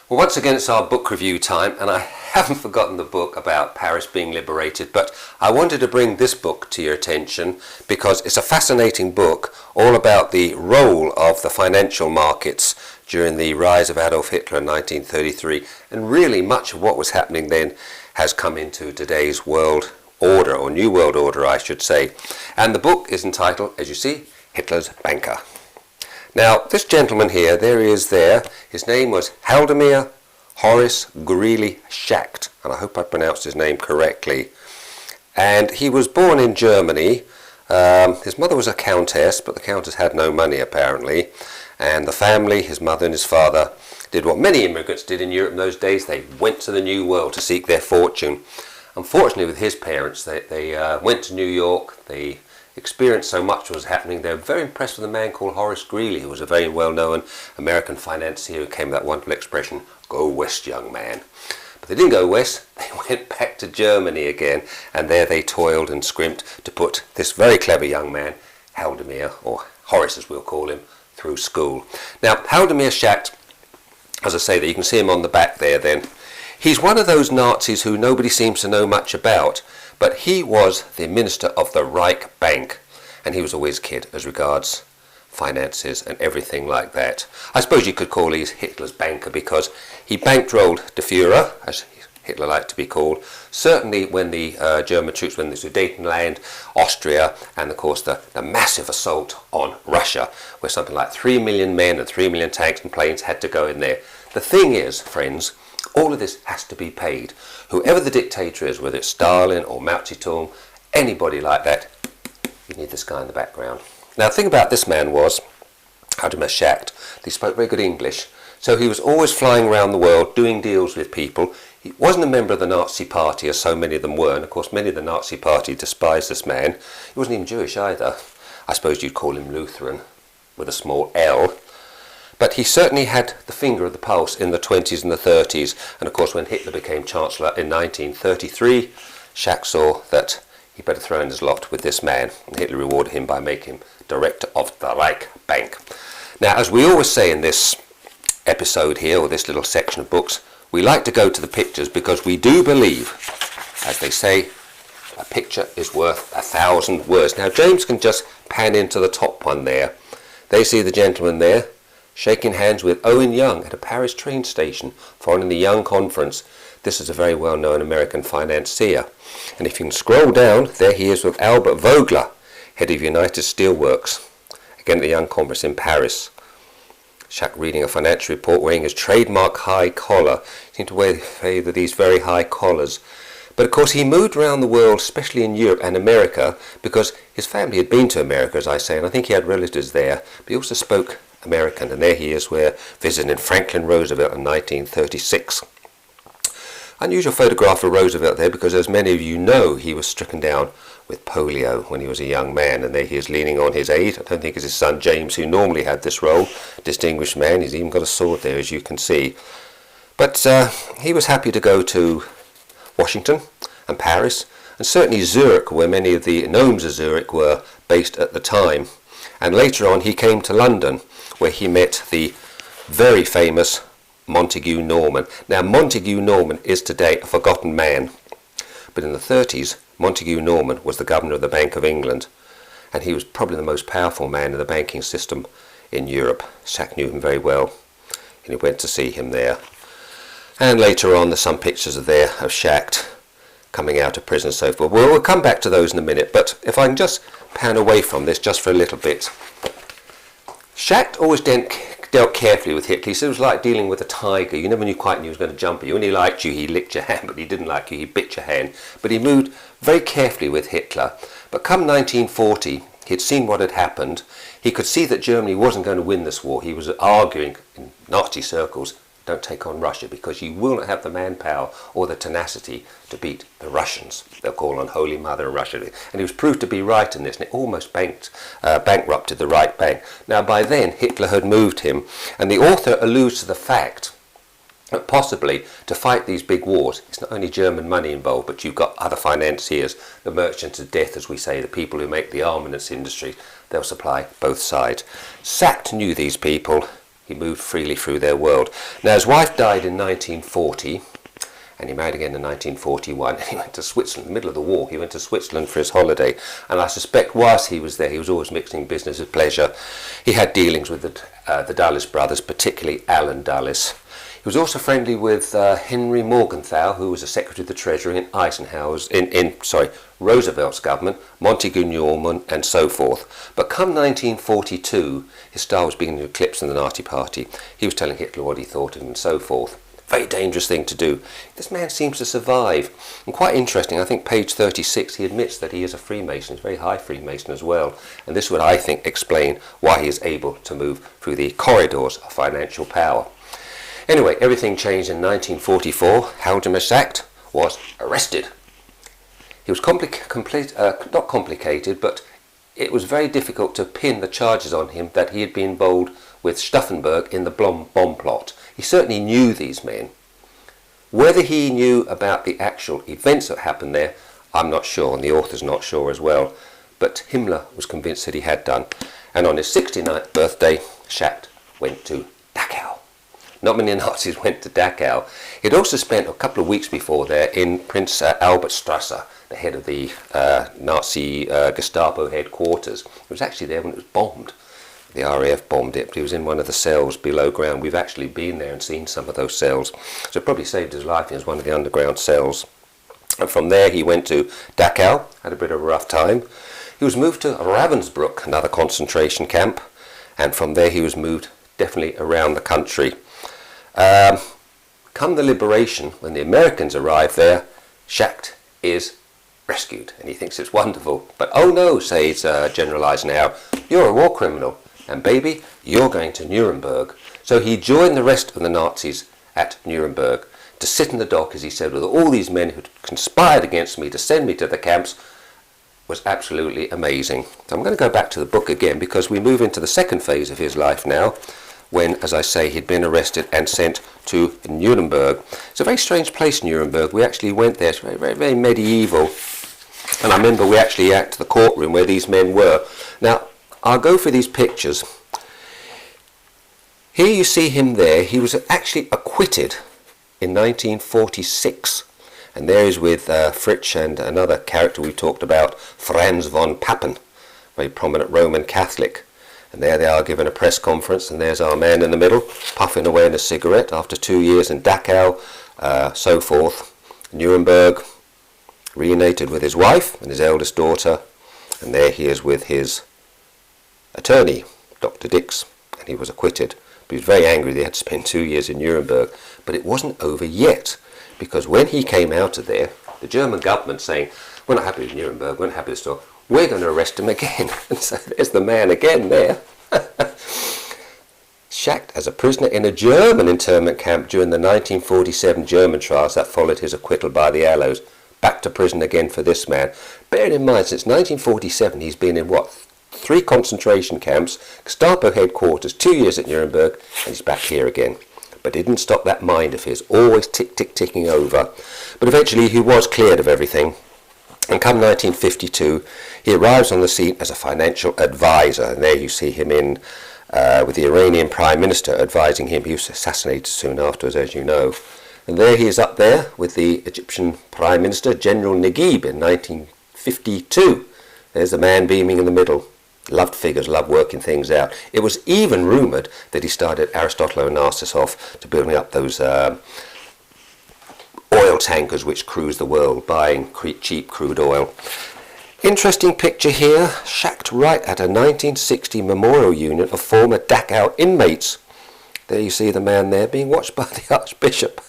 Well, once again it's our book review time, and I haven't forgotten the book about Paris being liberated, but I wanted to bring this book to your attention because it's a fascinating book all about the role of the financial markets during the rise of Adolf Hitler in 1933, and really much of what was happening then has come into today's world order, or New World Order I should say. And the book is entitled, as you see, Hitler's Banker. Now, this gentleman here, there he is there, his name was Haldemar Horace Greeley Schacht, and I hope I pronounced his name correctly. And he was born in Germany. His mother was a countess, but the countess had no money apparently. And the family, his mother and his father, did what many immigrants did in Europe in those days. They went to the New World to seek their fortune. Unfortunately, with his parents, they went to New York. They experienced so much was happening. They were very impressed with a man called Horace Greeley, who was a very well-known American financier who came with that wonderful expression, "Go west, young man." But they didn't go west, they went back to Germany again, and there they toiled and scrimped to put this very clever young man, Haldemar, or Horace as we'll call him, through school. Now, Haldemar Schacht, as I say, that you can see him on the back there then, he's one of those Nazis who nobody seems to know much about, but he was the minister of the Reich Bank, and he was a whiz kid as regards finances and everything like that. I suppose you could call him Hitler's banker because he bankrolled the Führer, as Hitler liked to be called, certainly when the German troops went to Sudetenland, Austria, and of course the massive assault on Russia, where something like 3 million men and 3 million tanks and planes had to go in there. The thing is, friends, all of this has to be paid. Whoever the dictator is, whether it's Stalin or Mao Zedong, anybody like that, you need this guy in the background. Now the thing about this man was, Haldemar Schacht, he spoke very good English, so he was always flying around the world doing deals with people. He wasn't a member of the Nazi Party, as so many of them were, and of course many of the Nazi Party despised this man. He wasn't even Jewish either. I suppose you'd call him Lutheran, with a small L. But he certainly had the finger of the pulse in the 20s and the 30s. And of course, when Hitler became Chancellor in 1933, Schacht saw that he better throw in his lot with this man. And Hitler rewarded him by making him director of the Reich Bank. Now, as we always say in this episode here, or this little section of books, we like to go to the pictures because we do believe, as they say, a picture is worth 1,000 words. Now, James can just pan into the top one there. They see the gentleman there, shaking hands with Owen Young at a Paris train station following the Young Conference. This is a very well-known American financier. And if you can scroll down, there he is with Albert Vogler, head of United Steelworks, again at the Young Conference in Paris. Schacht reading a financial report, wearing his trademark high collar. He seemed to favour these very high collars. But of course he moved around the world, especially in Europe and America, because his family had been to America, as I say, and I think he had relatives there. But he also spoke American, and there he is, visiting Franklin Roosevelt in 1936. Unusual photograph of Roosevelt there because, as many of you know, he was stricken down with polio when he was a young man, and there he is leaning on his aide. I don't think it's his son James who normally had this role. Distinguished man, he's even got a sword there, as you can see. But he was happy to go to Washington and Paris, and certainly Zurich, where many of the gnomes of Zurich were based at the time. And later on he came to London, where he met the very famous Montague Norman. Now, Montague Norman is today a forgotten man, but in the 30s Montague Norman was the governor of the Bank of England, and he was probably the most powerful man in the banking system in Europe. Schacht knew him very well, and he went to see him there. And later on there's some pictures of Schacht coming out of prison and so forth. Well, we'll come back to those in a minute, but if I can just pan away from this just for a little bit. Schacht always dealt carefully with Hitler. He said it was like dealing with a tiger. You never quite knew he was going to jump at you. When he liked you, he licked your hand, but he didn't like you, he bit your hand. But he moved very carefully with Hitler. But come 1940, he'd seen what had happened. He could see that Germany wasn't going to win this war. He was arguing in Nazi circles, don't take on Russia because you will not have the manpower or the tenacity to beat the Russians. They'll call on Holy Mother Russia. And he was proved to be right in this, and it almost bankrupted the Reich Bank. Now by then Hitler had moved him, and the author alludes to the fact that possibly to fight these big wars, it's not only German money involved, but you've got other financiers, the merchants of death, as we say, the people who make the armaments industry. They'll supply both sides. Schacht knew these people he moved freely through their world. Now his wife died in 1940, and he married again in 1941, and he went to Switzerland, in the middle of the war. He went to Switzerland for his holiday, and I suspect whilst he was there, he was always mixing business with pleasure. He had dealings with the Dulles brothers, particularly Alan Dulles. He was also friendly with Henry Morgenthau, who was a Secretary of the Treasury in Eisenhower's, Roosevelt's government, Montagu Newman, and so forth. But come 1942, his star was beginning to eclipse in the Nazi Party. He was telling Hitler what he thought of him and so forth. Very dangerous thing to do. This man seems to survive. And quite interesting, I think page 36, he admits that he is a Freemason. He's a very high Freemason as well. And this would, I think, explain why he is able to move through the corridors of financial power. Anyway, everything changed in 1944. Haldimir Schacht was arrested. He was not complicated, but it was very difficult to pin the charges on him that he had been involved with Stauffenberg in the bomb plot. He certainly knew these men. Whether he knew about the actual events that happened there, I'm not sure, and the author's not sure as well. But Himmler was convinced that he had done. And on his 69th birthday, Schacht went to Dachau. Not many Nazis went to Dachau. He'd also spent a couple of weeks before there in Prince Albertstrasse, the head of the Nazi Gestapo headquarters. He was actually there when it was bombed. The RAF bombed it, but he was in one of the cells below ground. We've actually been there and seen some of those cells. So it probably saved his life. He was one of the underground cells. And from there he went to Dachau, had a bit of a rough time. He was moved to Ravensbrück, another concentration camp. And from there he was moved definitely around the country. Come the liberation, when the Americans arrive there, Schacht is rescued, and he thinks it's wonderful. But oh no, says General Eisenhower, you're a war criminal, and baby, you're going to Nuremberg. So he joined the rest of the Nazis at Nuremberg to sit in the dock, as he said, with all these men who conspired against me to send me to the camps. Was absolutely amazing. So I'm going to go back to the book again, because we move into the second phase of his life now, when, as I say, he'd been arrested and sent to Nuremberg. It's a very strange place, Nuremberg. We actually went there. It's very, very, very medieval. And I remember we actually went to the courtroom where these men were. Now, I'll go through these pictures. Here you see him there. He was actually acquitted in 1946. And there he's with Fritsch and another character we talked about, Franz von Papen, very prominent Roman Catholic. And there they are giving a press conference, and there's our man in the middle, puffing away in a cigarette after 2 years in Dachau, so forth. Nuremberg, reunited with his wife and his eldest daughter, and there he is with his attorney, Dr. Dix, and he was acquitted. But he was very angry they had to spend 2 years in Nuremberg. But it wasn't over yet, because when he came out of there, the German government saying, we're not happy with Nuremberg, we're not happy with this, we're going to arrest him again. And so there's the man again there. Schacht as a prisoner in a German internment camp during the 1947 German trials that followed his acquittal by the Allies. Back to prison again for this man. Bearing in mind, since 1947 he's been in 3 concentration camps, Gestapo headquarters, 2 years at Nuremberg, and he's back here again. But it didn't stop that mind of his, always ticking over. But eventually he was cleared of everything. And come 1952, he arrives on the scene as a financial advisor. And there you see him in with the Iranian Prime Minister advising him. He was assassinated soon afterwards, as you know. And there he is up there with the Egyptian Prime Minister, General Naguib, in 1952. There's the man beaming in the middle. Loved figures, loved working things out. It was even rumoured that he started Aristotle Onassis off to building up those oil tankers which cruise the world, buying cheap crude oil. Interesting picture here. Schacht right at a 1960 memorial union of former Dachau inmates. There you see the man there being watched by the Archbishop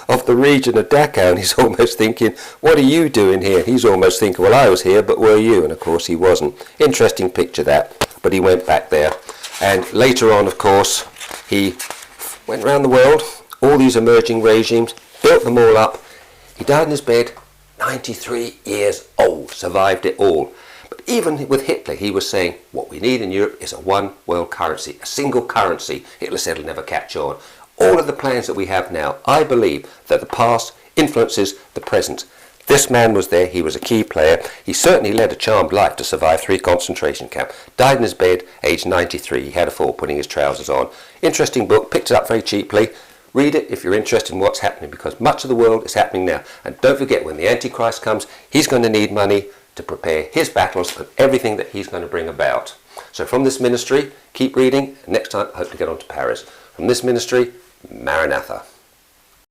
of the region of Dachau, and he's almost thinking, what are you doing here? He's almost thinking, well, I was here, but were you? And of course he wasn't. Interesting picture that, but he went back there. And later on, of course, he went around the world, all these emerging regimes, built them all up. He died in his bed, 93 years old, survived it all. But even with Hitler, he was saying, what we need in Europe is a one world currency, a single currency. Hitler said it'll never catch on. All of the plans that we have now, I believe that the past influences the present. This man was there, he was a key player. He certainly led a charmed life to survive 3 concentration camps. Died in his bed, aged 93. He had a fall putting his trousers on. Interesting book, picked it up very cheaply. Read it if you're interested in what's happening, because much of the world is happening now. And don't forget, when the Antichrist comes, he's going to need money to prepare his battles and everything that he's going to bring about. So from this ministry, keep reading. Next time, I hope to get on to Paris. From this ministry, Maranatha.